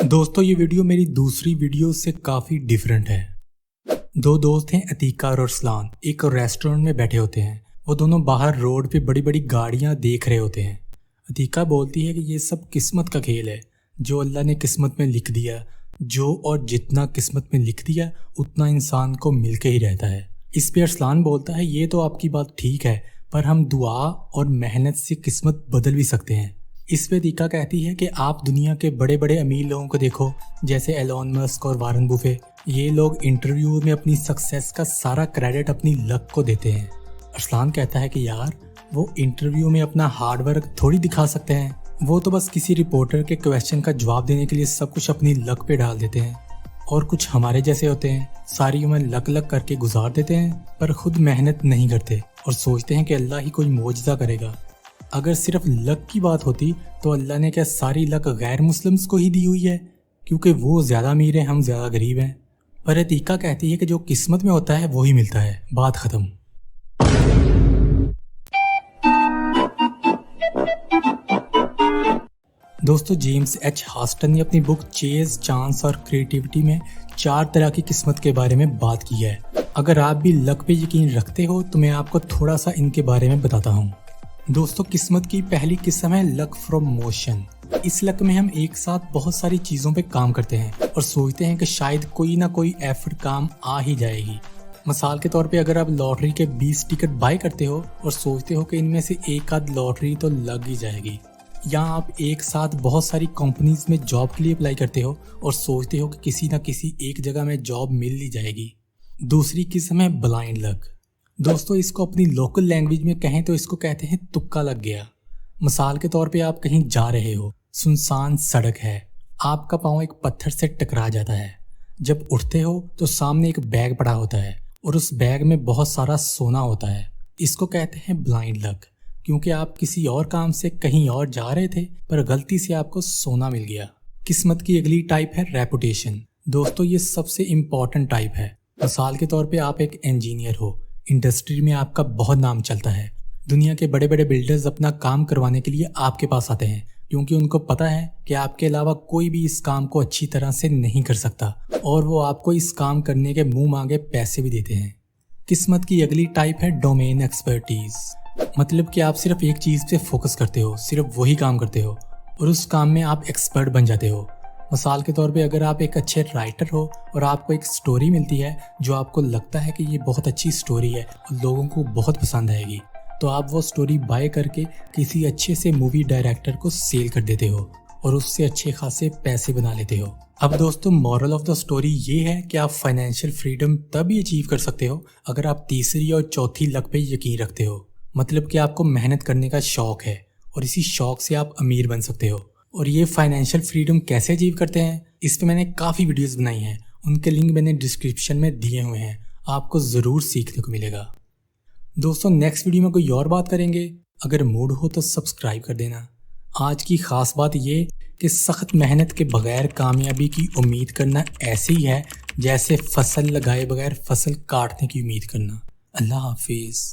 दोस्तों ये वीडियो मेरी दूसरी वीडियो से काफ़ी डिफरेंट है। दो दोस्त हैं, अतीका और अरसलान, एक रेस्टोरेंट में बैठे होते हैं। वो दोनों बाहर रोड पे बड़ी बड़ी गाड़ियाँ देख रहे होते हैं। अतीका बोलती है कि ये सब किस्मत का खेल है, जो अल्लाह ने किस्मत में लिख दिया, जो और जितना किस्मत में लिख दिया उतना इंसान को मिल के ही रहता है। इस पे अरसलान बोलता है ये तो आपकी बात ठीक है, पर हम दुआ और मेहनत से किस्मत बदल भी सकते हैं। इस पे दीका कहती है कि आप दुनिया के बड़े बड़े अमीर लोगों को देखो, जैसे एलोन मस्क और वारन बुफे। ये लोग इंटरव्यू में अपनी सक्सेस का सारा क्रेडिट अपनी लक को देते हैं। अरसलान कहता है कि यार वो इंटरव्यू में अपना हार्डवर्क थोड़ी दिखा सकते हैं, वो तो बस किसी रिपोर्टर के क्वेश्चन का जवाब देने के लिए सब कुछ अपनी लक पे डाल देते हैं। और कुछ हमारे जैसे होते हैं, सारी उम्र लक लक करके गुजार देते हैं, पर खुद मेहनत नहीं करते और सोचते हैं कि अल्लाह ही कोई मोजज़ा करेगा। अगर सिर्फ लक की बात होती तो अल्लाह ने क्या सारी लक गैर मुस्लिम्स को ही दी हुई है, क्योंकि वो ज़्यादा अमीर हैं, हम ज़्यादा गरीब हैं। पर अतीका कहती है कि जो किस्मत में होता है वो ही मिलता है, बात ख़त्म। दोस्तों जेम्स एच हास्टन ने अपनी बुक चेज, चांस और क्रिएटिविटी में 4 तरह की किस्मत के बारे में बात की है। अगर आप भी लक पे यकीन रखते हो तो मैं आपको थोड़ा सा इनके बारे में बताता हूँ। दोस्तों किस्मत की पहली किस्म है लक फ्रॉम मोशन। इस लक में हम एक साथ बहुत सारी चीज़ों पे काम करते हैं और सोचते हैं कि शायद कोई ना कोई एफर्ट काम आ ही जाएगी। मिसाल के तौर पे अगर आप लॉटरी के 20 टिकट बाय करते हो और सोचते हो कि इनमें से एक आध लॉटरी तो लग ही जाएगी, या आप एक साथ बहुत सारी कंपनीज में जॉब के लिए अप्लाई करते हो और सोचते हो कि किसी ना किसी एक जगह में जॉब मिल ही जाएगी। दूसरी किस्म है ब्लाइंड लक। दोस्तों इसको अपनी लोकल लैंग्वेज में कहें तो इसको कहते हैं तुक्का लग गया। मिसाल के तौर पे आप कहीं जा रहे हो, सुनसान सड़क है, आपका पाँव एक पत्थर से टकरा जाता है। जब उठते हो तो सामने एक बैग पड़ा होता है और उस बैग में बहुत सारा सोना होता है। इसको कहते हैं ब्लाइंड लक, क्योंकि आप किसी और काम से कहीं और जा रहे थे पर गलती से आपको सोना मिल गया। किस्मत की अगली टाइप है रेपुटेशन। दोस्तों ये सबसे इम्पॉर्टेंट टाइप है। मिसाल के तौर पे आप एक इंजीनियर हो, इंडस्ट्री में आपका बहुत नाम चलता है। दुनिया के बड़े बड़े बिल्डर्स अपना काम करवाने के लिए आपके पास आते हैं, क्योंकि उनको पता है कि आपके अलावा कोई भी इस काम को अच्छी तरह से नहीं कर सकता, और वो आपको इस काम करने के मुंह मांगे पैसे भी देते हैं। किस्मत की अगली टाइप है डोमेन एक्सपर्टीज। मतलब कि आप सिर्फ एक चीज़ पे फोकस करते हो, सिर्फ वही काम करते हो और उस काम में आप एक्सपर्ट बन जाते हो। मिसाल के तौर पे अगर आप एक अच्छे राइटर हो और आपको एक स्टोरी मिलती है जो आपको लगता है कि ये बहुत अच्छी स्टोरी है और लोगों को बहुत पसंद आएगी, तो आप वो स्टोरी बाय करके किसी अच्छे से मूवी डायरेक्टर को सेल कर देते हो और उससे अच्छे खासे पैसे बना लेते हो। अब दोस्तों मॉरल ऑफ द स्टोरी ये है कि आप फाइनेंशियल फ्रीडम तभी अचीव कर सकते हो अगर आप तीसरी और चौथी लक पे यकीन रखते हो। मतलब कि आपको मेहनत करने का शौक है और इसी शौक से आप अमीर बन सकते हो। और ये फाइनेंशियल फ्रीडम कैसे अचीव करते हैं, इस पे मैंने काफ़ी वीडियोस बनाई हैं, उनके लिंक मैंने डिस्क्रिप्शन में दिए हुए हैं, आपको ज़रूर सीखने को मिलेगा। दोस्तों नेक्स्ट वीडियो में कोई और बात करेंगे, अगर मूड हो तो सब्सक्राइब कर देना। आज की ख़ास बात ये कि सख्त मेहनत के बगैर कामयाबी की उम्मीद करना ऐसे ही है जैसे फसल लगाए बगैर फसल काटने की उम्मीद करना। अल्लाह हाफिज़।